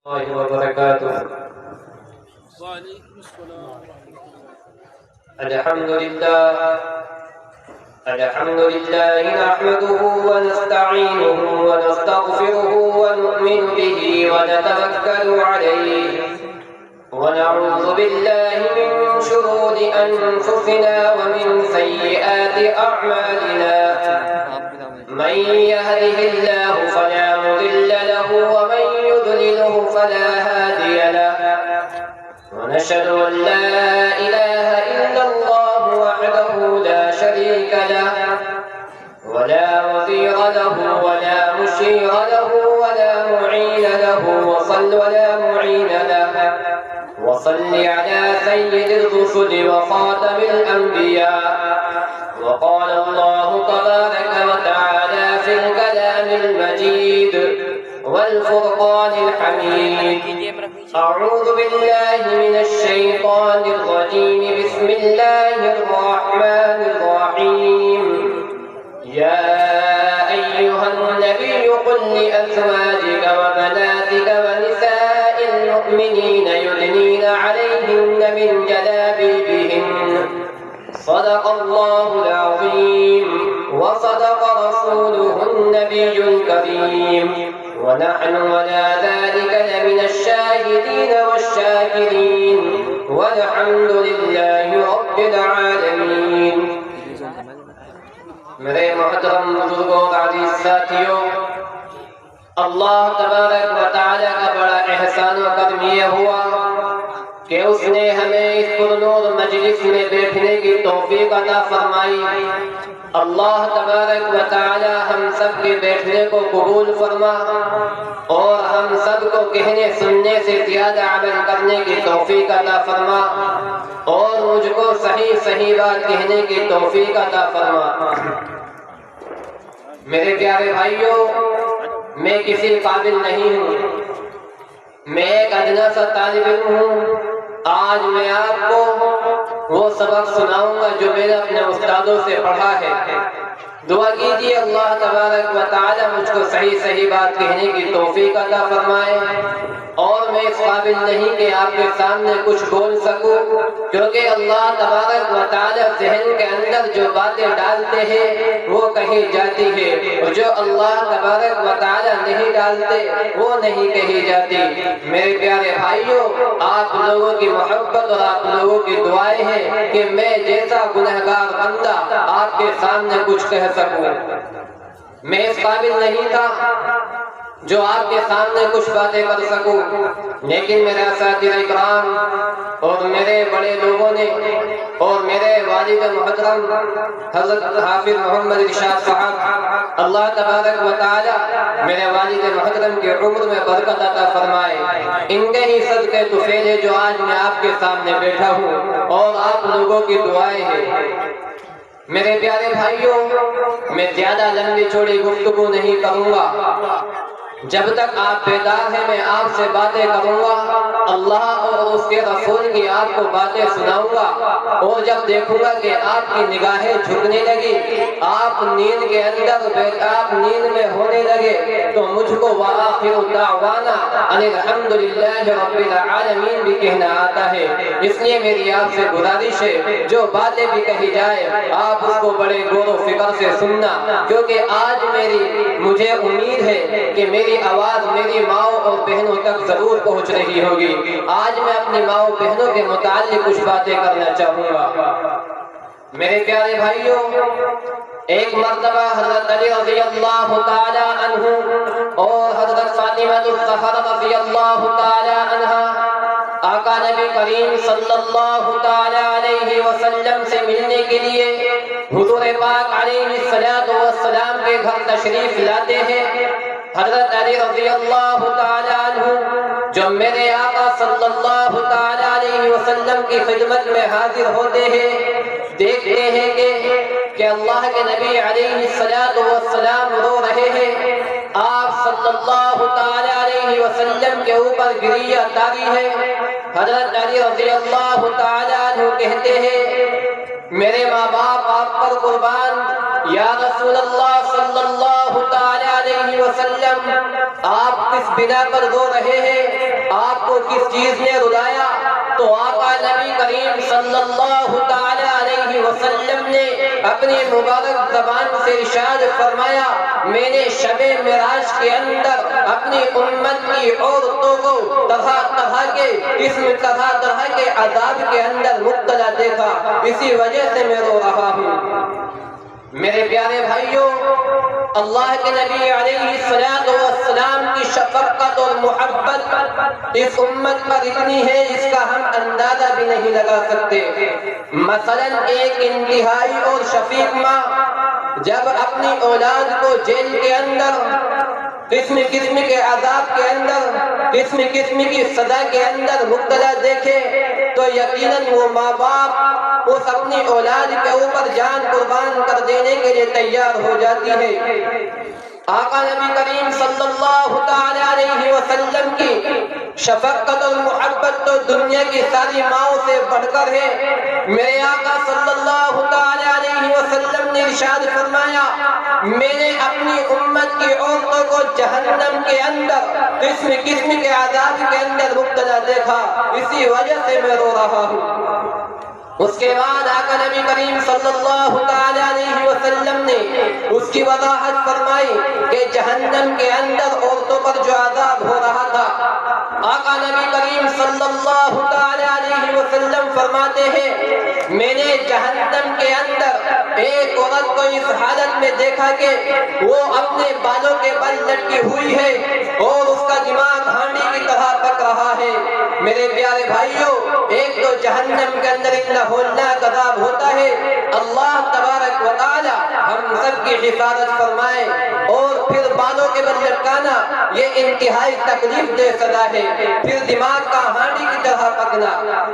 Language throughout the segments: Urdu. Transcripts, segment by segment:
الله وبركاته. وعليكم السلام. الحمد لله نحمده ونستعينه ونستغفره ونؤمن به ونتوكل عليه ونعوذ بالله من شرور أنفسنا ومن سيئات أعمالنا. من يهده الله فلا مضل له ومن يضلله فلا هادي له. ونشهد أن لا إله إلا الله وحده لا شريك له ولا وزير له ولا مشير له ولا معين له وصل على سيد الرسل وخاتم الأنبياء. وقال الله تبارك وتعالى في الكلام المجيد والفرقان الحميد: أعوذ بالله من الشيطان الرجيم. بسم الله الرحمن الرحيم. يا أيها النبي قل لأزواجك وبناتك ونساء المؤمنين يدنين عليهن من جلابيبهن. صدق الله العظيم وصدق رسوله النبي الكريم. ونحن على ذلك لمن الشاهدين والشاكرين والحمد لله رب العالمین. میرے محترم بزرگوں اور عزیز ساتھیوں، اللہ تبارک و تعالیٰ کا بڑا احسان و کرم یہ ہوا کہ اس نے ہمیں اس پرنور مجلس میں بیٹھنے کی توفیق عطا فرمائی. اللہ تبارک و تعالی ہم سب کے بیٹھنے کو قبول فرما اور ہم سب کو کہنے سننے سے زیادہ عمل کرنے کی توفیق عطا فرما اور مجھ کو صحیح بات کہنے کی توفیق عطا فرما. میرے پیارے بھائیوں، میں کسی قابل نہیں ہوں، میں ایک ادنا سا طالب علم ہوں. آج میں آپ کو وہ سبق سناؤں گا جو میں نے اپنے استادوں سے پڑھا ہے. دعا کیجیے اللہ تبارک و تعالی مجھ کو صحیح بات کہنے کی توفیق عطا فرمائے. اور میں اس قابل نہیں کہ آپ کے سامنے کچھ بول سکوں، کیونکہ اللہ تبارک و تعالی ذہن کے اندر جو باتیں ڈالتے ہیں وہ کہی جاتی ہے، اور جو اللہ تبارک و تعالی نہیں ڈالتے وہ نہیں کہی جاتی. میرے پیارے بھائیوں، آپ لوگوں کی محبت اور آپ لوگوں کی دعائیں ہیں کہ میں جیسا گنہگار بندہ آپ کے سامنے کچھ کہہ سکوں. میں اس قابل نہیں تھا جو آپ کے سامنے کچھ باتیں کر سکوں، لیکن میرے اساتذہ اکرام اور میرے بڑے لوگوں نے اور میرے والد محترم حضرت حافظ محمد ارشاد صاحب، اللہ تبارک و تعالی میرے والد محترم کی عمر میں برکت عطا فرمائے. ان کے ہی صدقے طفیل ہے جو آج میں آپ کے سامنے بیٹھا ہوں اور آپ لوگوں کی دعائیں ہیں. میرے پیارے بھائیوں، میں زیادہ لمبی چوڑی گفتگو نہیں کروں گا. جب تک آپ بیدار ہیں میں آپ سے باتیں کروں گا، اللہ اور اس کے رسول کی آپ کو باتیں سناؤں گا. اور جب دیکھوں گا کہ آپ کی نگاہیں جھکنے لگی، آپ نیند کے اندر آپ نیند میں ہونے لگے، تو مجھ کو وآخر دعوانا ان الحمد للہ رب العالمین بھی کہنا آتا ہے. اس لیے میری آپ سے گزارش ہے جو باتیں بھی کہی جائے آپ اس کو بڑے غور و فکر سے سننا، کیونکہ آج مجھے امید ہے کہ میری آواز میری ماؤں اور بہنوں تک ضرور پہنچ رہی ہوگی. آج میں اپنی ماؤں بہنوں کے متعلق کچھ باتیں کرنا چاہوں گا. میرے پیارے بھائیوں، ایک مرتبہ حضرت علی رضی اللہ تعالی عنہ اور حضرت فاطمہ الزہرا رضی اللہ تعالی عنہا آقا نبی کریم صلی اللہ تعالی علیہ وسلم سے ملنے کے لیے حضور پاک علیہ السلام کے گھر تشریف لاتے ہیں. حضرت علی رضی اللہ تعالی عنہ جو میرے آقا صلی اللہ تعالی علیہ وسلم کی خدمت میں حاضر ہوتے ہیں، دیکھتے ہیں کہ اللہ کے نبی علیہ السلام رو رہے ہیں. آپ صلی اللہ تعالی علیہ وسلم کے اوپر گریہ طاری ہے. حضرت علی رضی اللہ تعالی عنہ کہتے ہیں میرے ماں باپ آپ پر قربان، یا رسول اللہ صلی اللہ تعالی علیہ علیہ وسلم آپ کس بنا پر رو رہے ہیں، آپ کو کس چیز نے رلایا؟ تو آقا نبی کریم صلی اللہ تعالی علیہ وسلم نے اپنی مبارک زبان سے ارشاد فرمایا، میں نے شب معراج کے اندر اپنی امت کی عورتوں کو طرح طرح کے عذاب کے اندر مبتلا دیکھا، اسی وجہ سے میں رو رہا ہوں۔ میرے پیارے بھائیوں، اللہ کے نبی علیہ السلام کی شفقت اور محبت اس امت پر اتنی ہے جس کا ہم اندازہ بھی نہیں لگا سکتے۔ مثلا ایک انتہائی اور شفیق ماں جب اپنی اولاد کو جیل کے اندر قسم قسم کے عذاب کے اندر قسم قسم کی سزا کے اندر مبتلا دیکھے تو یقیناً وہ ماں باپ اس اپنی اولاد کے اوپر جان قربان کر دینے کے لیے تیار ہو جاتی ہے۔ آقا نبی کریم صلی اللہ تعالی علیہ وسلم کی شفقت اور محبت تو دنیا کی ساری ماؤں سے بڑھ کر ہے۔ میرے آقا صلی اللہ تعالی علیہ وسلم نے ارشاد فرمایا، میں نے اپنی امت کی عورتوں کو جہنم کے اندر قسم قسم کے عذاب کے اندر مبتلا دیکھا، اسی وجہ سے میں رو رہا ہوں۔ اس کے بعد آقا نبی کریم صلی اللہ تعالی علیہ وسلم نے اس کی وضاحت فرمائی کہ جہنم کے اندر عورتوں پر جو عذاب ہو رہا تھا، آقا نبی کریم صلی اللہ تعالی علیہ وسلم فرماتے ہیں، میں نے جہنم کے اندر ایک عورت کو اس حالت میں دیکھا کہ وہ اپنے بالوں کے بل لٹکی ہوئی ہے اور اس کا دماغ ہانڈی کی طرح پک رہا ہے۔ میرے پیارے بھائیوں، ایک تو جہنم کے اندر اتنا ہولناک عذاب ہوتا ہے، اللہ تبارک و تعالی ہم سب کی حفاظت فرمائے، اور پھر بالوں کے بل لٹکانا یہ انتہائی تکلیف دہ سزا ہے، پھر دماغ کا ہانڈی کی طرح پکنا۔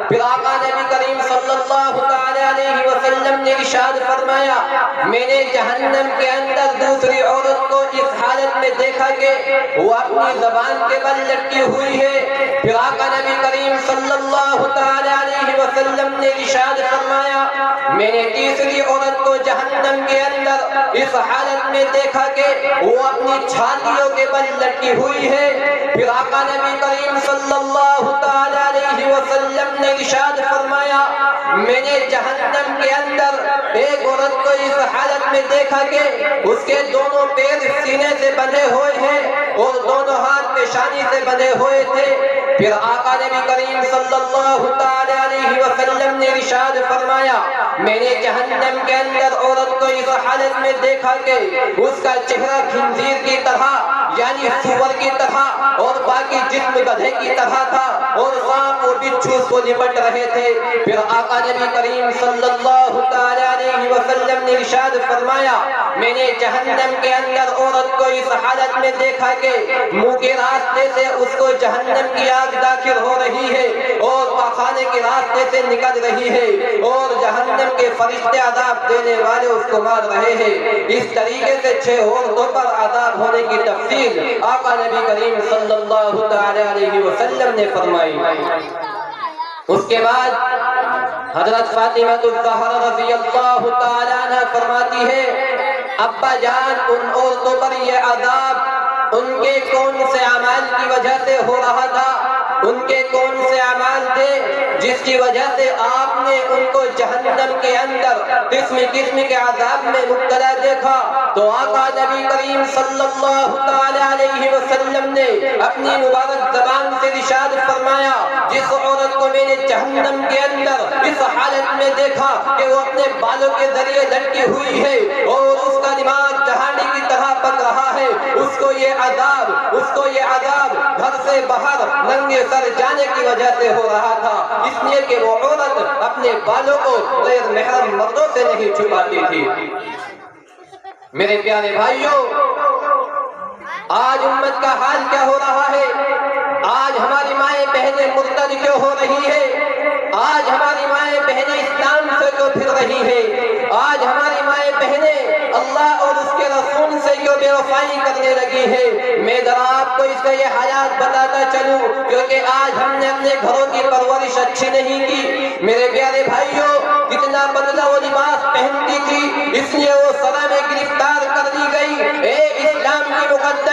پھر آقا نبی کریم صلی اللہ تعالی علیہ وسلم نے ارشاد فرمایا، میں نے جہنم کے اندر دوسری عورت کو اس حالت میں دیکھا کہ وہ اپنی زبان کے بل لٹکی ہوئی ہے۔ پھر آقا نبی کریم صلی اللہ تعالی علیہ وسلم نے ارشاد فرمایا، میں نے تیسری عورت کو جہنم کے اندر اس حالت میں دیکھا کہ وہ اپنی چھاتیوں کے بل لٹکی ہوئی ہے۔ پھر آقا نبی کریم صلی اللہ تعالی علیہ وسلم نے ارشاد فرمایا، میں نے جہنم کے اندر ایک عورت کو اس حالت میں دیکھا کہ اس کے دونوں پیر سینے سے بندھے ہوئے ہیں اور دونوں ہاتھ پیشانی سے بندھے ہوئے تھے۔ پھر آقا نبی کریم صلی اللہ تعالی علیہ وسلم نے ارشاد فرمایا، میں نے جہنم کے اندر عورت کو اس حالت میں دیکھا کہ اس کا چہرہ خنزیر کی طرح یعنی سور کی طرح اور باقی جسم گدھے کی طرح تھا، اور سانپ اور بچھو اس کو لپٹ رہے تھے۔ پھر آقا نبی کریم صلی اللہ تعالی علیہ وسلم نے ارشاد فرمایا، میں نے جہنم کے اندر عورت کو اس حالت میں دیکھا کہ منہ کے راستے سے اس کو جہنم کی آگ داخل ہو رہی ہے اور پاخانے کے راستے سے نکل رہی ہے، اور جہنم کے فرشتے عذاب دینے والے اس کو مار رہے ہیں۔ اس طریقے سے 6 عورتوں پر عذاب ہونے کی تفصیل آقا نبی کریم صلی اللہ تعالی علیہ وسلم نے فرمائی۔ اس کے بعد حضرت فاطمہ الزہرا رضی اللہ تعالی عنہ فرماتی ہے، ابا جان ان عورتوں پر یہ عذاب ان کے کون سے اعمال کی وجہ سے ہو رہا تھا، ان کے کون سے اعمال تھے جس کی وجہ سے آپ نے ان کو جہنم کے اندر قسم قسم کے عذاب میں مبتلا دیکھا؟ تو آقا نبی کریم صلی اللہ تعالی علیہ وسلم نے اپنی مبارک زبان سے ارشاد فرمایا، جس عورت کو میں نے جہنم کے اندر اس حالت میں دیکھا کہ وہ اپنے بالوں کے ذریعے لٹکی ہوئی ہے اور اس کا دماغ جہانڈی کی طرح پک رہا ہے، اس کو یہ عذاب گھر سے باہر ننگے سر جانے کی وجہ سے ہو رہا تھا، اس لیے کہ وہ عورت اپنے بالوں کو غیر محرم مردوں سے نہیں چھپاتی تھی۔ میرے پیارے بھائیوں، آج امت کا حال کیا ہو رہا ہے؟ آج ہماری مائیں بہنیں مرتد کیوں ہو رہی ہے؟ آج ہماری مائیں بہنیں اسلام سے کیوں پھر رہی ہے؟ آج ہماری مائیں بہنیں اللہ اور اس کے رسول سے کیوں بے وفائی کرنے لگی ہے؟ میں ذرا آپ کو اس کا یہ حالات بتاتا چلوں، کیونکہ آج ہم نے اپنے گھروں کی پرورش اچھی نہیں کی۔ میرے پیارے بھائیوں، کتنا بدلا وہ لباس پہنتی تھی، اس لیے وہ سزا میں گرفتار کر دی گئی۔ اسلام کی مقدس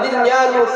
99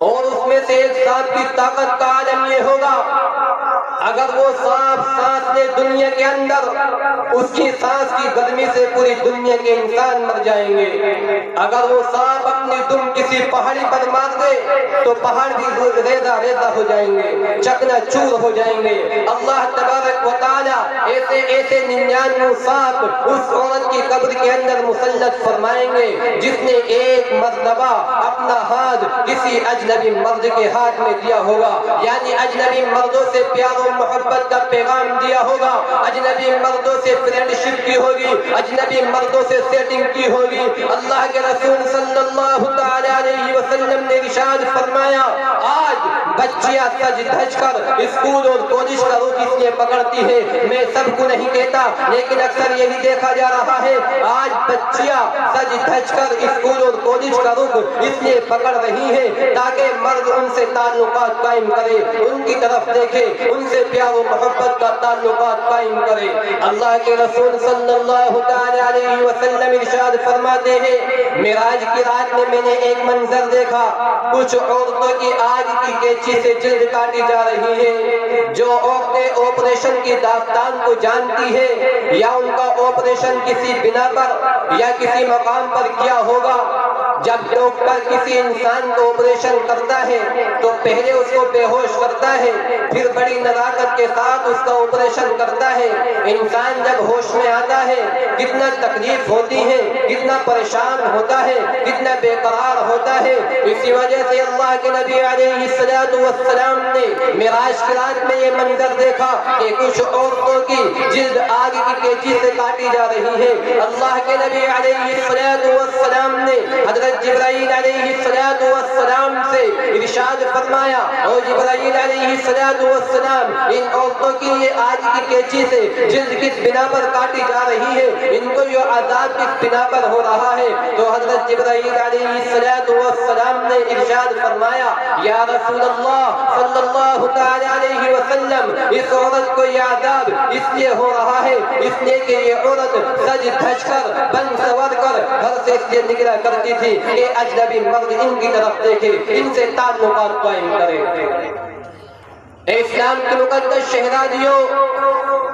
اور اس میں سے ایک سانپ کی طاقت کا عالم یہ ہوگا، اگر وہ سانپ سانس لے دنیا کے اندر، اس کی سانس کی گرمی سے پوری دنیا کے انسان مر جائیں گے۔ اگر وہ سانپ اپنی دم کسی پہاڑی پر مار دے تو پہاڑ بھی ریزہ ریزہ ہو جائیں گے، چکنا چور ہو جائیں گے۔ اللہ تبارک و تعالیٰ ایسے ایسے 99 سانپ اس عورت کی قبر کے اندر مسلط فرمائیں گے جس نے ایک مرتبہ اپنا ہاتھ کسی اجنبی مرد کے ہاتھ میں دیا ہوگا، یعنی اجنبی مردوں سے پیار و محبت کا پیغام دیا ہوگا، اجنبی مردوں سے فرینڈ شپ کی ہوگی، اجنبی مردوں سے سیٹنگ کی ہوگی۔ اللہ کے رسول صلی اللہ تعالی علیہ وسلم نے ارشاد فرمایا، آج بچیاں سج دھج کر اسکول اور کالج کا رخ اس لیے پکڑتی ہے، میں سب کو نہیں کہتا لیکن اکثر یہی دیکھا جا رہا ہے، آج بچیاں سج دھج کر اسکول اور کالج کا رخ اس لیے پکڑ رہی ہے تاکہ مرد ان سے تعلقات قائم کرے، ان کی طرف دیکھے، ان سے پیار و محبت کا تعلقات قائم کرے۔ اللہ کے رسول صلی اللہ تعالی علیہ وسلم ارشاد فرماتے ہیں، معراج کی رات میں نے ایک منظر دیکھا، کچھ عورتوں کی آگ کی قینچی سے جلد کاٹی جا رہی ہے۔ جو عورتیں آپریشن کی داستان کو جانتی ہے یا ان کا آپریشن کسی بنا پر یا کسی مقام پر کیا ہوگا، جب ڈاکٹر کسی انسان کو آپریشن کرتا ہے تو پہلے اس کو بے ہوش کرتا ہے، پھر بڑی نزاکت کے ساتھ اس کا آپریشن کرتا ہے۔ انسان جب ہوش میں آتا ہے کتنا تکلیف ہوتی ہے، کتنا پریشان ہوتا ہے، کتنا بے قرار ہوتا ہے۔ اسی وجہ سے اللہ کے نبی علیہ السلام نے معراج کی رات میں یہ منظر دیکھا کہ کچھ عورتوں کی جلد آگ کی قینچی سے کاٹی جا رہی ہے۔ اللہ کے نبی علیہ السلام نے حضرت جبرائیل علیہ السلام سے ارشاد فرمایا، اور جبرائیل علیہ السلام ان عورتوں کی یہ آگ کی قینچی سے جلد کس بنا پر کاٹی جا رہی ہے، ان کو یہ عذاب کس بنا پر ہو رہا ہے؟ تو حضرت جبرائیل علیہ السلام نے ارشاد فرمایا، یا رسول اللہ صلی اللہ تعالی علیہ وسلم، اس عورت کو یہ عذاب اس لیے ہو رہا ہے اس لیے کہ یہ عورت سج دھج کر بن سور کر گھر سے اس لیے نکلا کرتی تھی کہ اجنبی مرد ان کی طرف دیکھے، ان سے تعلقات قائم کرے۔ اے اسلام کے مقدس شہزادیوں،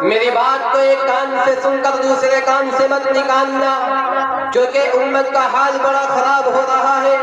میری بات کو ایک کان سے سن کر دوسرے کان سے مت نکالنا، کیونکہ امت کا حال بڑا خراب ہو رہا ہے۔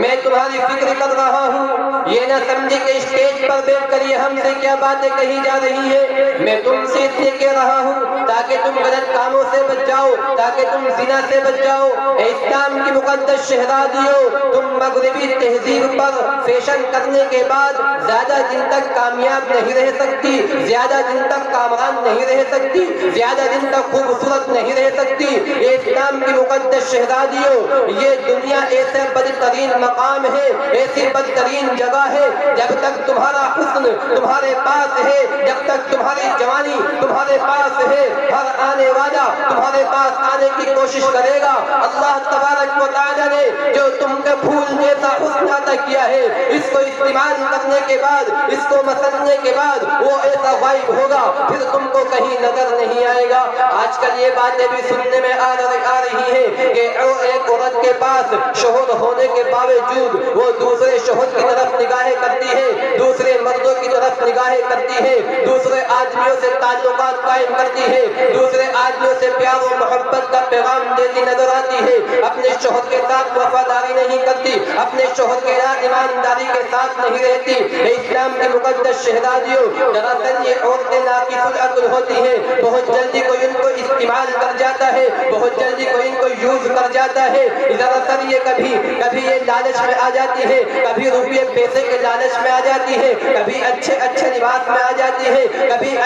میں تمہاری فکر کر رہا ہوں، یہ نہ سمجھے کہ اسٹیج پر بیٹھ کر یہ ہم سے کیا باتیں کہی جا رہی ہے، میں تم سے اس لیے کہہ رہا ہوں تاکہ تم غلط کاموں سے بچ جاؤ، تاکہ تم زنا سے بچ جاؤ۔ اے اسلام کی مقدس شہزادیوں، تم مغربی تہذیب پر فیشن کرنے کے بعد زیادہ دن تک کامیاب نہیں رہ سکتی، زیادہ دن تک کامران نہیں رہ سکتی، زیادہ دن تک خوبصورت نہیں رہ سکتی۔ اے اسلام کی مقدس شہزادیوں، یہ دنیا ایسے بدترین مقام ہے، ایسی بدترین جگہ ہے، جب تک تمہارا حسن تمہارے پاس ہے، جب تک تمہاری جوانی تمہارے پاس ہے، ہر آنے والا تمہارے پاس آنے کی کوشش کرے گا۔ اللہ تبارک و تعالی نے جو تم کے پھول جیسا حسن عطا کیا ہے، اس کو استعمال کرنے کے بعد، اس کو مسلنے کے بعد وہ ایسا غائب ہوگا، پھر تم کو کہیں نظر نہیں آئے گا۔ آج کل یہ باتیں بھی سننے میں آ رہی ہے کہ ایک عورت کے پاس شوہر ہونے کے باوجود وہ دوسرے شوہر کی طرف نگاہیں کرتی ہے، دوسرے مردوں کی طرف نگاہیں کرتی ہے، دوسرے آدمیوں سے تعلقات قائم کرتی ہے، دوسرے آدمیوں سے پیار و محبت کا پیغام دیتی نظر آتی ہے، اپنے شوہر کے ساتھ وفاداری نہیں کرتی، اپنے شوہر کے ساتھ ایمانداری کے ساتھ نہیں رہتی۔ اسلام کی مقدس شہزادیوں، دراصل یہ عورتیں ناقص العقل ہوتی ہیں، بہت جلدی کوئی ان کو استعمال کر جاتا ہے، بہت جلدی کوئی ان کو یوز کر جاتا ہے۔ دراصل یہ کبھی یہ لالچ میں آ جاتی ہے، کبھی روپیے پیسے کے لالچ میں آ جاتی ہے، کبھی اچھے لباس میں آ جاتی ہے، کبھی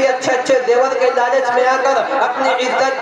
اچھے زیور کے لالچ میں آ کر اپنی عزت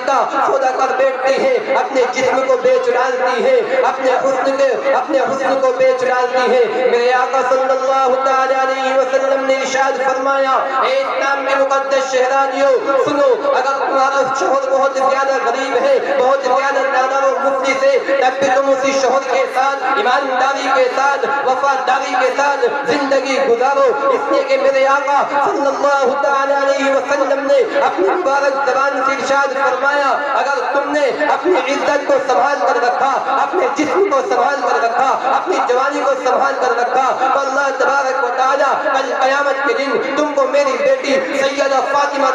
کا سودا کر بیٹھتی ہے، اپنے جسم کو بیچ ڈالتی ہے، اپنے حسن کو بیچ ڈالتی ہے۔ میرے آقا صلی اللہ تعالی علیہ وسلم نے ارشاد فرمایا، اے اسلام کے مقدس شہزادیوں، سنو اگر تمہارا شوہر بہت زیادہ غریب ہے، بہت زیادہ نادار و مفلس ہے، تب بھی تم اسی شوہر کے ساتھ ایمانداری کے ساتھ وفاداری کے ساتھ زندگی گزارو، اس لیے کہ میرے آقا صلی اللہ تعالی علیہ وسلم نے اپنی مبارک زبان سے ارشاد فرمایا اگر تم نے اپنی عزت کو سنبھال کر رکھا، اپنے جسم کو سنبھال کر رکھا، اپنی جوانی کو سنبھال کر رکھا تو اللہ تبارک و تعالی کل قیامت کے دن تم کو میری بیٹی سیدہ فاطمہ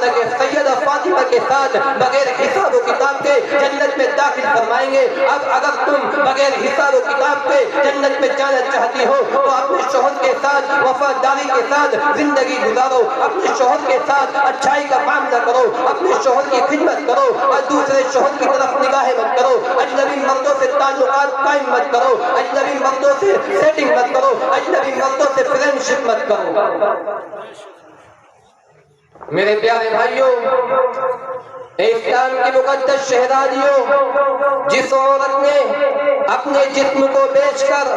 کے ساتھ بغیر حساب و کتاب کے جنت میں داخل فرمائیں گے۔ اب اگر تم بغیر حساب و کتاب کے جنت میں جانا چاہتی ہو تو اپنے شوہر کے ساتھ وفاداری کے ساتھ زندگی گزارو، اپنے شوہر کے ساتھ اچھائی کا معاملہ کرو، اپنے شوہر کی خدمت کرو اور دوسرے شوہر کی طرف نگاہیں مت کرو، اجنبی مردوں سے تعلقات قائم مت کرو، اجنبی مردوں سے سیٹنگ مت کرو، اجنبی مردوں سے فرینڈ شپ مت کرو۔ میرے پیارے بھائیوں، اسلام کی مقدس شہزادیوں، جس عورت نے اپنے جسم کو بیچ کر،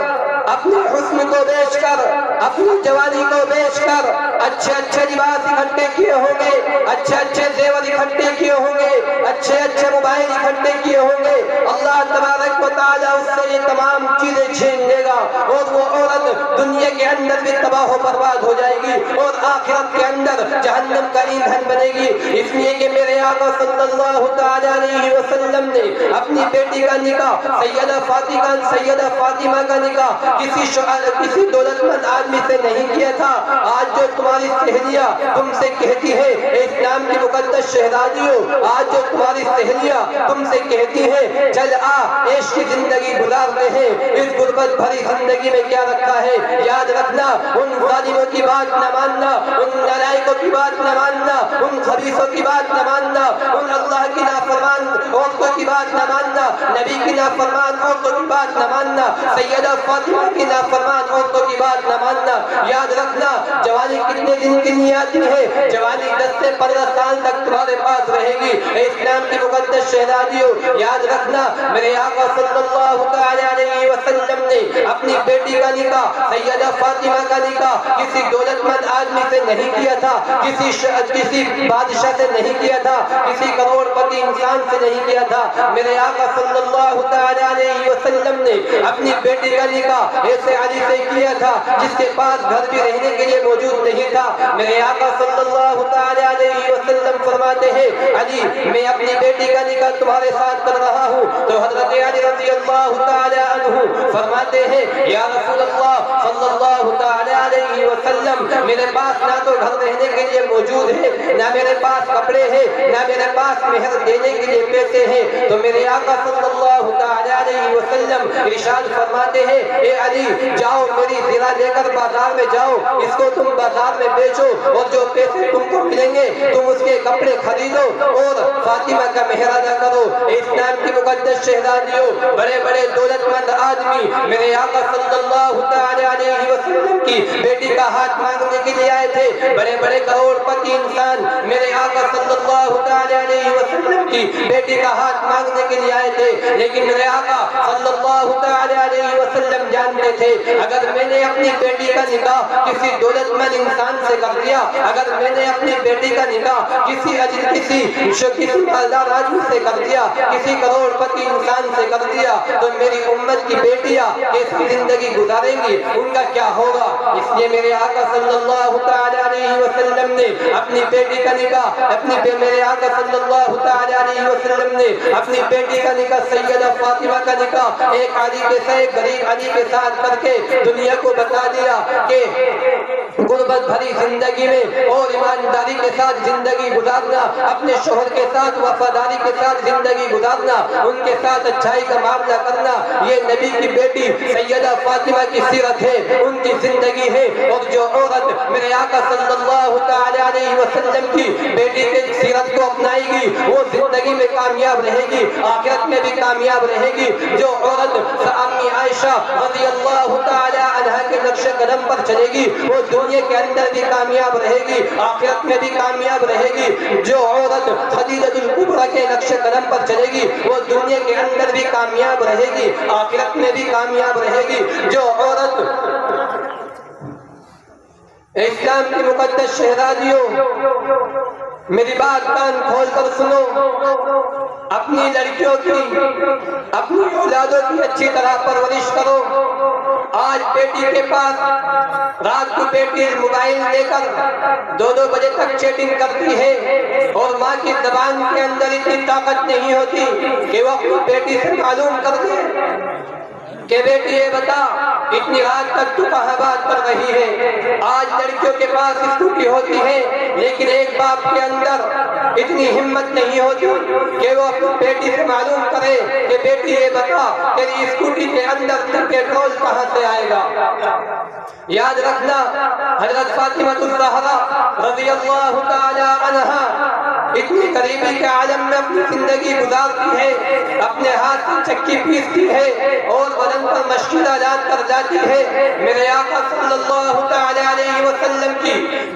اپنے حسن کو بیچ کر، اپنی جوانی کو بیچ کر اچھے اچھے لباس اکٹھے کیے ہوں گے، اچھے اچھے زیور اکٹھے کیے ہوں گے، اچھے اچھے موبائل اکٹھے کیے ہوں گے، اللہ تبارک و تعالیٰ اس سے یہ تمام چیزیں چھین لے گا اور وہ عورت دنیا کے اندر بھی تباہ و برباد ہو جائے گی اور آخرت کے اندر جہنم کا ایندھن بنے گی۔ اس لیے کہ میرے آقا صلی اللہ تعالی علیہ وسلم نے اپنی بیٹی کا نکاح سیدہ فاطمہ کا نکاح کسی دولت مند آدمی سے نہیں کیا تھا۔ آج جو تمہاری سہیلیاں تم سے کہتی ہے اسلام کی مقدس شہزادیوں، آج جو تمہاری سہیلیاں تم سے کہتی ہے چل آ عیش کی زندگی گزارتے ہیں، اس غربت بھری زندگی میں کیا رکھا ہے، یاد رکھنا ان ظالموں کی بات نہ ماننا، ان نالائقوں کی بات نہ ماننا، ان خبیثوں کی بات نہ ماننا، ان اللہ کی نافرمان عورتوں کی بات نہ ماننا، نبی کی نافرمان عورتوں کی بات نہ ماننا، سیدہ فاطمہ کی نافرمان عورتوں کی بات نہ ماننا۔ یاد رکھنا جوانی کتنے دن کی نہیں آتی ہے، جوانی 10 سے 15 سال تک تمہارے پاس رہے گی۔ اسلام کی مقدس شہزادیوں، یاد رکھنا میرے آقا صلی اللہ تعالی علیہ وسلم نے اپنی بیٹی کا نکاح سیدہ فاطمہ کا نکاح کسی دولت مند آدمی سے نہیں کیا تھا، کسی بادشاہ سے نہیں کیا تھا، کسی کروڑ پتی انسان سے نہیں کیا تھا۔ میرے آقا صلی اللہ تعالی علیہ وسلم نے اپنی بیٹی کا نکاح ایسے علی سے کیا تھا جس کے پاس گھر بھی رہنے کے لیے موجود نہیں تھا۔ میرے آقا صلی اللہ تعالی علیہ وسلم فرماتے ہیں علی میں اپنی بیٹی کا نکاح تمہارے ساتھ کر رہا ہوں، تو حضرت علی رضی اللہ تعالی عنہ فرماتے ہیں یا رسول اللہ صلی اللہ تعالی علیہ وسلم میرے پاس نہ تو گھر رہنے کے لیے موجود ہے، نہ میرے پاس کپڑے ہیں، نہ میرے پاس مہر دینے کے لیے پیسے ہیں۔ تو میرے آقا صلی اللہ تعالی علیہ وسلم ارشاد فرماتے ہیں اے علی جاؤ میری زرہ لے کر بازار میں جاؤ، اس کو تم بازار میں بیچو اور جو پیسے تم کو ملیں گے تم اس کے کپڑے خریدو اور فاطمہ کا مہر ادا کرو۔ اسلام کی مقدس شہزادیوں، بڑے بڑے دولت مند آدمی میرے آقا صلی اللہ تعالی علیہ وسلم کی بیٹی کا ہاتھ مانگنے کے لیے آئے تھے، بڑے بڑے کروڑ پتی انسان میرے آقا صلی اللہ تعالی علیہ وسلم کی بیٹی کا ہاتھ مانگنے کے لیے آئے تھے، لیکن میرے آقا صلی اللہ تعالی علیہ وسلم جانتے تھے اگر میں نے اپنی بیٹی کا نکاح کسی دولت مند انسان سے کر دیا، اگر میں نے اپنی بیٹی کا نکاح کسی مالدار آدمی سے کر دیا، کسی کروڑ پتی انسان سے کر دیا، تو میری امت کی بیٹیاں کیسی زندگی گزاریں گی، ان کا کیا ہوگا۔ اس لیے میرے آقا صلی اللہ تعالی علیہ وسلم نے اپنی بیٹی کا نکاح میرے آقا صلی اللہ تعالی علیہ وسلم نے اپنی بیٹی کا نکاح سیدہ فاطمہ کا نکاح ایک غریب علی کے ساتھ کر کے دنیا کو بتا دیا کہ غربت بھری زندگی میں اور ایمانداری کے ساتھ زندگی گزارنا، اپنے شوہر کے ساتھ وفاداری کے ساتھ زندگی گزارنا، ان کے ساتھ اچھائی کا معاملہ کرنا، یہ نبی کی بیٹی سیدہ فاطمہ کی سیرت ہے، ان کی زندگی ہے۔ اور جو عورت میرے آقا صلی اللہ تعالی علیہ وسلم کی بیٹی کے سیرت کو اپنائے گی وہ زندگی میں کامیاب رہے گی، آخرت میں بھی کامیاب رہے گی۔ جو عورت امی عائشہ رضی اللہ تعالی عنہا کے نقش قدم پر چلے گی وہ دنیا کے اندر بھی کامیاب رہے گی، آخرت میں بھی کامیاب رہے گی۔ جو عورت خدیجہ الکبریٰ کے نقش قدم پر چلے گی وہ دنیا کے اندر بھی کامیاب رہے گی، آخرت میں بھی کامیاب رہے گی۔ جو عورت اسلام کی مقدس شہزادیوں میری بات کان کھول کر سنو، اپنی لڑکیوں کی، اپنی اولادوں کی اچھی طرح پرورش کرو۔ آج بیٹی کے پاس رات کو بیٹی موبائل لے کر 2 بجے تک چیٹنگ کرتی ہے، اور ماں کی زبان کے اندر اتنی طاقت نہیں ہوتی کہ وہ اپنی بیٹی سے معلوم کر دے کہ بیٹی یہ بتا اتنی رات تک تو کہاں بات کر رہی ہے۔ آج لڑکیوں کے پاس اسکوٹی ہوتی ہے، لیکن ایک باپ کے اندر اتنی ہمت نہیں ہوتی کہ وہ اپنی بیٹی سے معلوم کرے کہ بیٹی یہ بتا تیری اسکوٹی کے اندر پیٹرول کہاں سے آئے گا۔ یاد رکھنا، حضرت فاطمہ الزہرا رضی اللہ تعالی عنہا اتنی قریبی کے عالم میں اپنی زندگی گزارتی ہے، اپنے ہاتھ سے چکی پیستی ہے اور بدن پر مشکلہ ڈال کر جاتی ہے۔ میرے آقا صلی اللہ تعالی علیہ وسلم کی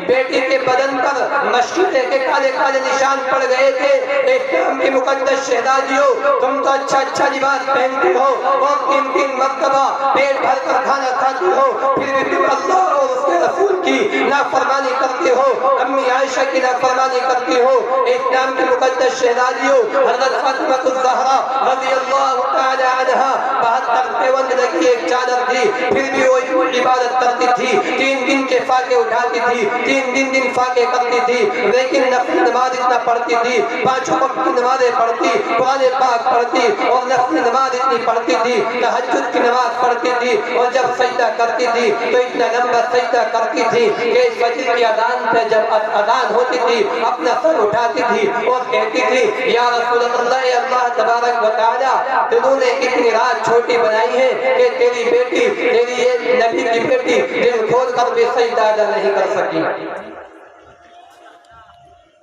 بیٹی کے بدن پر مشکلے کے کالے کالے نشان پڑ گئے تھے۔ اسلام کی مقدس شہزادیوں، تم تو اچھا لباس پہنتی ہو اور 3 مرتبہ پیٹ بھر کر کھانا کھاتی ہو، پھر بھی تم اللہ اور اس کے رسول کی نافرمانی کرتی ہو، امی عائشہ کی نافرمانی کرتی ہو۔ اسلام کی مقدس شہزادیوں، حضرت فاطمہ الزہرا رضی اللہ تعالی عنہا 72 پیوند لگی ایک چادر تھی، پھر بھی وہ عبادت کرتی تھی، 3 دن کے فاقے اٹھاتی تھی، 3 دن فاقے کرتی تھی، لیکن نفل نماز اتنا پڑھتی تھی، 5 وقت کی نمازیں پڑھتی، قرآن پاک پڑھتی اور نفل نماز اتنی پڑھتی تھی، تہجد کی نماز پڑھتی تھی، اور جب سجدہ کرتی تھی تو اتنا لمبا سجدہ کرتی تھی کہ فجر کی اذان پہ جب اذان ہوتی تھی اپنا سر اٹھاتی تھی اور کہتی تھی یا رسول اللہ، اللہ تبارک و تعالی تنہوں نے اتنی رات چھوٹی بنائی ہے کہ تیری بیٹی، تیری یہ نبی کی بیٹی دل کھول کر بھی سجدہ ادا نہیں کر سکی۔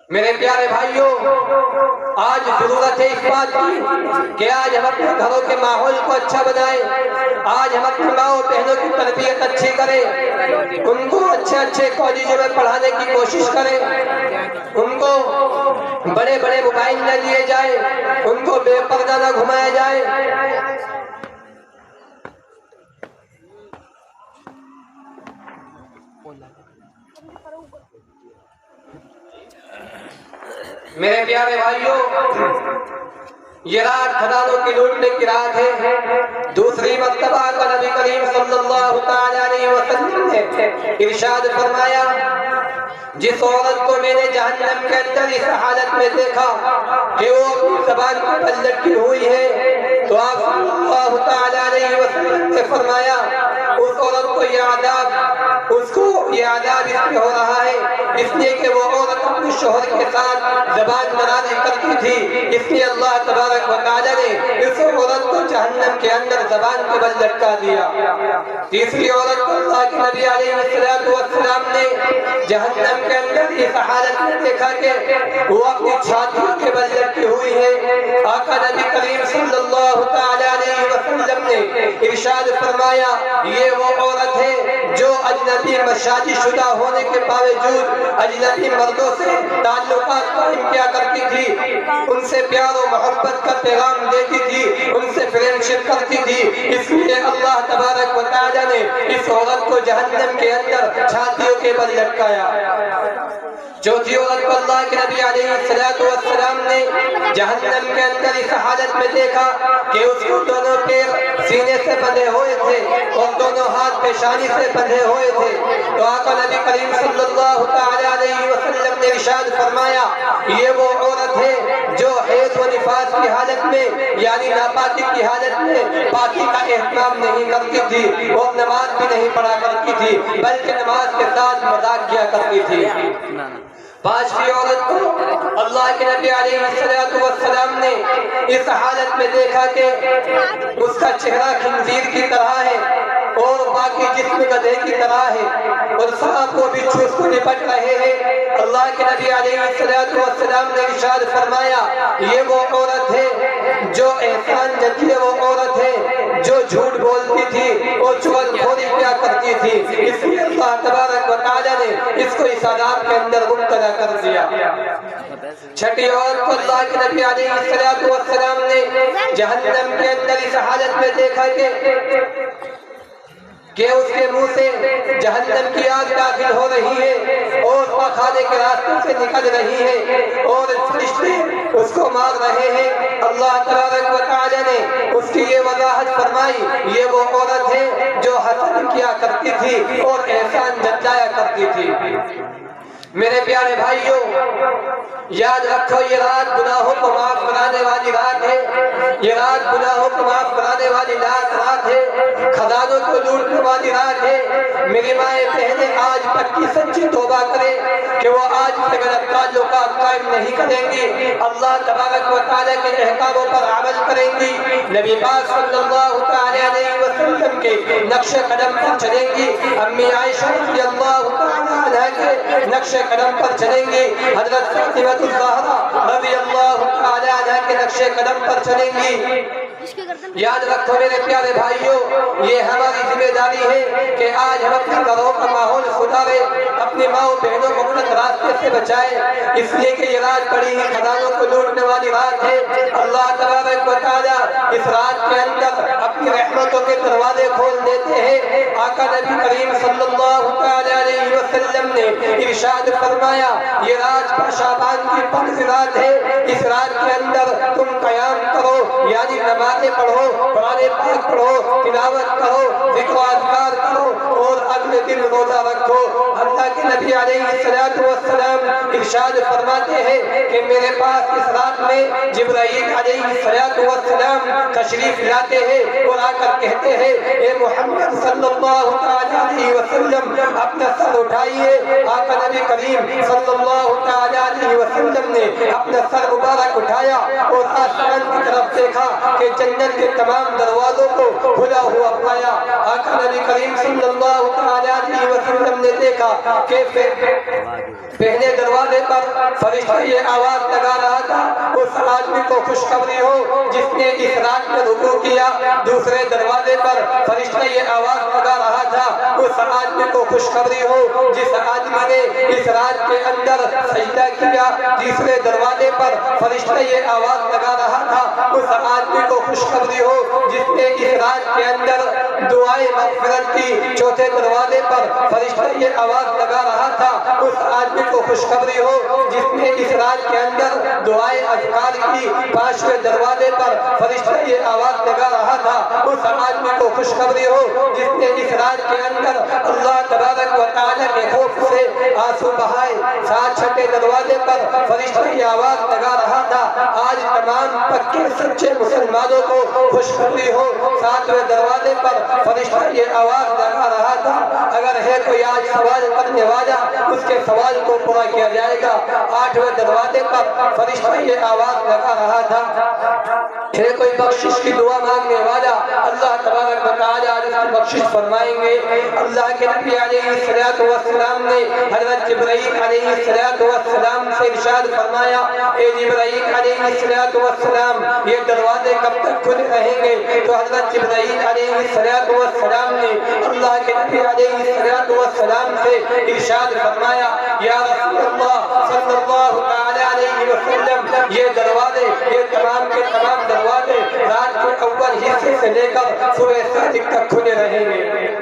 میرے پیارے بھائیوں، آج ضرورت ہے اس بات کی کہ آج ہم اپنے گھروں کے ماحول کو اچھا بنائیں، آج ہم اپنے ماؤں بہنوں کی تربیت اچھی کریں، ان کو اچھے کالجوں میں پڑھانے کی کوشش کریں، ان کو بڑے موبائل نہ دیے جائے، ان کو بے پردہ نہ گھمایا جائے۔ میرے پیارے بھائیوں، یہ رات خزانوں کی لوٹنے کی رات ہے۔ دوسری مرتبہ کا نبی کریم صلی اللہ تعالی علیہ وسلم نے ارشاد فرمایا، جس عورت کو میں نے جہنم کے اندر اس حالت میں دیکھا کہ وہ اپنی زبان پر لٹکی ہوئی ہے، تو آپ صلی اللہ تعالی علیہ وسلم نے فرمایا اس عورت کو یہ عذاب اس لیے ہو رہا ہے اس لیے کہ وہ عورت اپنے شوہر کے ساتھ زبان درازی کرتی تھی، اس لیے اللہ تبارک و تعالی نے اس عورت کو جہنم کے اندر زبان کے بل لٹکا دیا۔ تیسری عورت کو اللہ کے نبی علیہ السلام نے جہنم کے اندر اس حالت میں دیکھا کہ وہ اپنی چھاتیوں کے بل لٹکی ہوئی ہے۔ آقا نبی کریم صلی اللہ تعالی علیہ وسلم نے ارشاد فرمایا، یہ وہ عورت ہے جو اجنبی شادی شدہ ہونے کے باوجود اجنبی مردوں سے تعلقات قائم کیا کرتی تھی، ان سے پیار و محبت کا پیغام دیتی تھی، ان سے فرینڈشپ کرتی تھی، اس لیے اللہ تبارک و تعالی نے اس عورت کو جہنم کے اندر چھاتیوں کے بل لٹکایا۔ چوتھی عورت کو اللہ کے نبی علیہ السلام نے جہنم کے اندر اس حالت میں دیکھا کہ اس کو دونوں پیر سینے سے بندھے ہوئے تھے اور دونوں ہاتھ پیشانی سے بندھے ہوئے تھے، تو آقا نبی کریم صلی اللہ تعالی علیہ وسلم نے ارشاد فرمایا، یہ وہ عورت ہے جو حیض و نفاس کی حالت میں یعنی ناپاکی کی حالت میں پاکی کا اہتمام نہیں کرتی تھی اور نماز بھی نہیں پڑھا کرتی تھی بلکہ نماز کے ساتھ مذاق کیا کرتی تھی۔ پانچویں عورت کو اللہ کے نبی علیہ السلام نے اس حالت میں دیکھا کہ اس کا چہرہ خنزیر کی طرح ہے اور باقی جسم گدھے کی طرح ہے اور سانپ کو بچھو اس کو لپٹ رہے ہیں۔ اللہ کے نبی علیہ السلام نے ارشاد فرمایا، یہ وہ عورت ہے جو احسان جتی ہے، وہ عورت ہے جو جھوٹ بولتی تھی اور چغل خوری کیا کرتی تھی، اس لیے اللہ تبارک و تعالی نے اس کو اس عذاب کے اندر مبتلا کر دیا۔ چھٹی عورت کو اللہ کے نبی علیہ السلام نے جہنم کے اندر اس حالت میں دیکھا کہ کہ اس کے منہ سے جہنم کی آگ داخل ہو رہی ہے اور پاخانے کے راستے سے نکل رہی ہے اور فرشتے اس کو مار رہے ہیں۔ اللہ تبارک و تعالی نے اس کی یہ وضاحت فرمائی، یہ وہ عورت ہے جو حسد کیا کرتی تھی اور احسان جتایا کرتی تھی۔ میرے پیارے بھائیوں، یاد رکھو یہ رات گناہوں کو معاف کرانے والی رات ہے، یہ رات گناہوں کو معاف کرانے والی رات ہے، خزانوں کو لوٹنے والی رات ہے۔ میری مائیں بہنیں آج پکی سچی توبہ کریں کہ وہ آج سے غلط تعلقات قائم نہیں کریں گی، اللہ تبارک و تعالیٰ کے احکاموں پر عمل کریں گی، نبی پاک صلی اللہ علیہ وسلم کے نقش قدم پر چلیں گی، امی عائشہ رضی اللہ عنہا کے نقش قدم پر چلیں گی، حضرت فاطمہ الزہرا رضی اللہ عنہا کے نقش قدم پر چلیں گی۔ یاد رکھو میرے پیارے بھائیوں، یہ ہماری ذمہ داری ہے کہ آج ہم اپنے گھروں کا ماحول سدھاریں، اپنی ماں بہنوں کو غلط راستے سے بچائیں، اس لیے کہ یہ رات بڑی ہی خزانوں کو لوٹنے والی رات ہے۔ اللہ تبارک و تعالیٰ اس رات کے اندر اپنی رحمتوں کے دروازے کھول دیتے ہیں۔ آقا نبی کریم صلی اللہ علیہ وسلم نے ارشاد فرمایا، یہ رات شعبان کی پنج رات ہے، اس رات کے اندر تم قیام کرو، یعنی نمازیں پڑھو، قرآن پاک پڑھو، تلاوت کرو، ذکر و اذکار کرو اور اگلے دن روزہ رکھو۔ اللہ کے نبی علیہ السلام ارشاد فرماتے ہیں کہ میرے پاس اس رات میں جبرائیل علیہ السلام تشریف لاتے ہیں اور آ کر کہتے ہیں، اے محمد صلی اللہ علیہ وسلم اپنا سر اٹھائیے۔ آقا نبی کریم صلی اللہ علیہ وسلم نے اپنا سر مبارک اٹھایا اور آسمان کی طرف دیکھا کہ جنت کے تمام دروازوں کو کھلا ہوا پایا۔ آقا نبی کریم صلی اللہ علیہ وسلم نے دیکھا کہ پہلے دروازے پر فرشتہ یہ آواز لگا رہا تھا، اس آدمی کو خوشخبری ہو جس نے اس رات میں رکوع کیا۔ دوسرے دروازے پر فرشتہ یہ آواز لگا رہا تھا، اس آدمی کو خوشخبری ہو جس آدمی نے اس رات کے اندر سجدہ کیا۔ تیسرے دروازے پر فرشتہ یہ آواز لگا رہا تھا، اس آدمی کو خوشخبری ہو جس نے اس رات کے اندر دعائے مغفرت کی۔ چوتھے دروازے پر فرشتہ یہ آواز لگا رہا تھا، اس آدمی کو خوشخبری ہو جس نے اس رات کے اندر دعائے اذکار کی۔ پانچویں دروازے پر فرشتہ یہ آواز لگا رہا تھا، اس آدمی کو خوشخبری ہو جس نے اس رات کے اندر اللہ تبارک و تعالیٰ کے خوف سے آنسو بہائے۔ چھٹے دروازے پر فرشتہ یہ آواز لگا رہا تھا، آج تمام پکے سچے مسلمانوں کو خوشخبری ہو۔ ساتویں دروازے پر فرشتہ یہ آواز لگا رہا تھا، اگر ہے کوئی آج سوال کرنے والا اس کے سوال کو پورا کیا جائے گا۔ آٹھویں دروازے پر فرشتہ یہ آواز لگا رہا تھا، ہے کوئی بخشش کی دعا مانگنے والا اللہ تبارک و تعالیٰ اس کی بخشش فرمائیں گے۔ اللہ کے نبی علیہ السلام نے حضرت جبرائیل علیہ السلام سے ارشاد فرمایا، اے جبرائیل علیہ السلام یہ دروازے کب تک کھلے رہیں گے؟ تو حضرت جبرائیل علیہ السلام نے اللہ کے نبی علیہ السلام سے ارشاد فرمایا، یا رسول اللہ صلی اللہ علیہ وسلم یہ دروازے، یہ تمام کے تمام دروازے رات کے اول حصے سے لے کر صبح صادق تک کھلے رہیں گے۔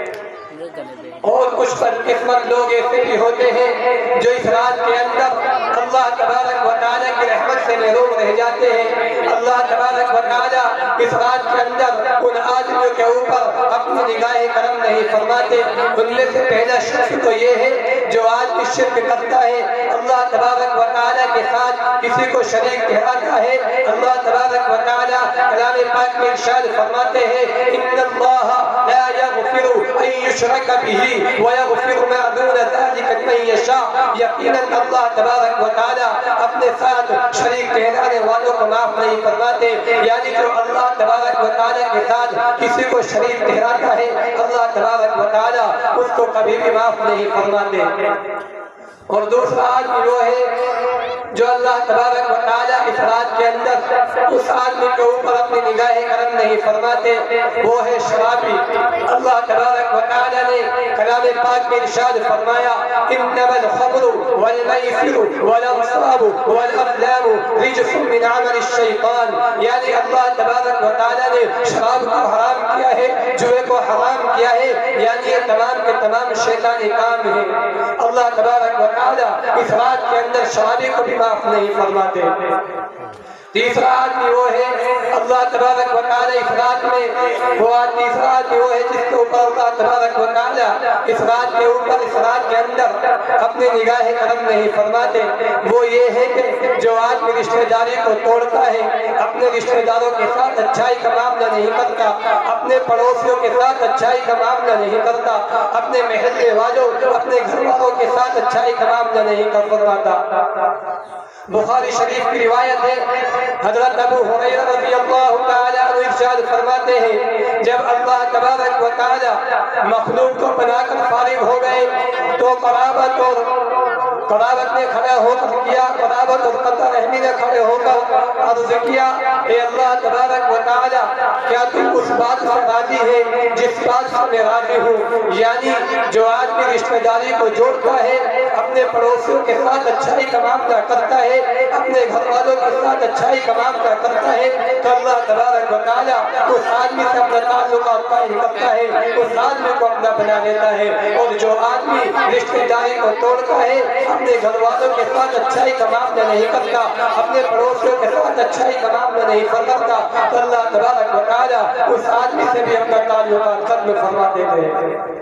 اور کچھ بدقسمت لوگ ایسے بھی ہوتے ہیں جو اس رات کے اندر اللہ تبارک و تعالیٰ کی رحمت سے محروم رہ جاتے ہیں۔ اللہ تبارک و تعالیٰ اس رات کے اندر ان آدمیوں کے اوپر اپنی نگاہ کرم نہیں فرماتے۔ ان میں سے پہلا شخص تو یہ ہے جو آدمی شرک کرتا ہے، اللہ تبارک و تعالیٰ کے ساتھ کسی کو شریک ٹھہراتا ہے۔ اللہ تبارک و تعالیٰ کلام پاک میں ارشاد فرماتے ہیں، ان اللہ لا یغفر ان یشرک به ویغفر ما دون ذلک لمن یشاء۔ یقیناً اللہ تبارک و تعالیٰ اپنے ساتھ شریک ٹھہرانے والوں کو معاف نہیں فرماتے، یعنی جو اللہ تبارک و تعالیٰ کے ساتھ کسی کو شریک ٹھہراتا ہے اللہ تبارک و تعالیٰ اس کو کبھی بھی معاف نہیں فرماتے۔ اور دوسرا آدمی وہ ہے جو اللہ تبارک و تعالیٰ اس رات کے اندر اس آدمی کے اوپر اپنی نگاہ کرم نہیں فرماتے، وہ ہے شرابی۔ اللہ تبارک و تعالیٰ نے کلام پاک میں ارشاد فرمایا، انما الخمر والمیسر والانصاب والازلام رجس من عمل الشیطان، یعنی اللہ تبارک و تعالیٰ نے شراب کو حرام کیا ہے، جوئے کو حرام کیا ہے، یعنی یہ تمام کے تمام شیطانی کام ہیں۔ اللہ تبارک و تعالیٰ اس رات کے اندر شادی کو بھی معاف نہیں فرماتے۔ تیسرا آدمی وہ ہے اللہ تبارک و تعالیٰ اس رات میں تیسرا آدمی وہ ہے جس کے اوپر اللہ تبارک و تعالیٰ اس رات کے اوپر اس رات کے اندر اپنی نگاہ کرم نہیں فرماتے۔ وہ یہ ہے کہ جو آدمی رشتہ داری کو توڑتا ہے، اپنے رشتہ داروں کے ساتھ اچھائی کا معاملہ نہیں کرتا، اپنے پڑوسیوں کے ساتھ اچھائی کا معاملہ نہیں کرتا، اپنے محلے والوں اپنے گھر والوں کے ساتھ اچھائی کا معاملہ نہیں کر فرماتا۔ بخاری شریف کی روایت ہے، حضرت ابو ہریرہ رضی اللہ تعالیٰ عنہ ارشاد فرماتے ہیں جب اللہ تبارک و تعالیٰ مخلوق کو بنا کر فارغ ہو گئے تو قرابت نے کھڑا ہو کر کیا، قرابت اور قطع رحمی نے کھڑے ہو کر عرض کیا، اے اللہ تبارک و تعالیٰ کیا تم اس بات سے راضی ہے جس بات سے میں راضی ہوں؟ یعنی جو آدمی رشتہ داری کو جوڑتا ہے، اپنے پڑوسیوں کے ساتھ اچھائی کا معاملہ کرتا ہے، اپنے گھر والوں کے ساتھ اچھائی کا معاملہ کرتا ہے تو اللہ تبارک و تعالیٰ اس آدمی سے اپنا تعلقات قائم کرتا ہے، اس آدمی کو اپنا بنا لیتا ہے۔ اور جو آدمی رشتہ داری کو توڑتا ہے، اپنے گھر والوں کے ساتھ اچھائی کا معاملہ نہیں کرتا، اپنے پڑوسیوں کے ساتھ اچھائی کا معاملہ نہیں کرتا تو اللہ تبارک و تعالیٰ اس آدمی سے بھی اپنا تعلقات ختم فرما دیتے ہیں۔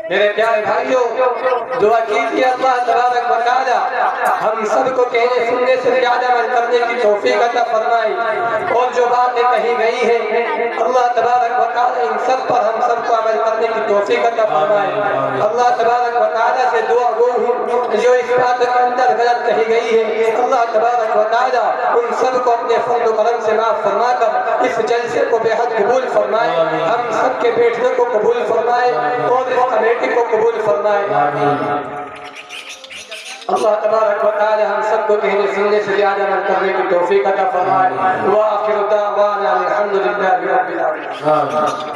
میرے پیارے بھائیوں، دعا کیجیے اللہ تبارک و تعالیٰ ہم سب کو کہنے سننے سے زیادہ عمل کرنے کی توفیق عطا فرمائے، اور جو باتیں کہی گئی ہیں اللہ تبارک و تعالیٰ ان سب پر ہم سب کو عمل کرنے کی توفیق عطا فرمائے۔ اللہ تبارک و تعالیٰ سے دعا گو ہوں جو اس بات کے اندر غلط کہی گئی ہے، اللہ تبارک و تعالیٰ ان سب کو اپنے فضل و کرم سے معاف فرما کر اس جلسے کو بے حد قبول فرمائے، ہم سب کے بیٹھنے کو قبول فرمائے اور اس کمیٹی کو قبول فرمائے۔ اللہ تبارک و تعالی ہم سب کو کہنے سننے سے زیادہ عمل کرنے کی توفیق عطا فرمائے۔ وآخر دعوانا الحمدللہ رب العالمین۔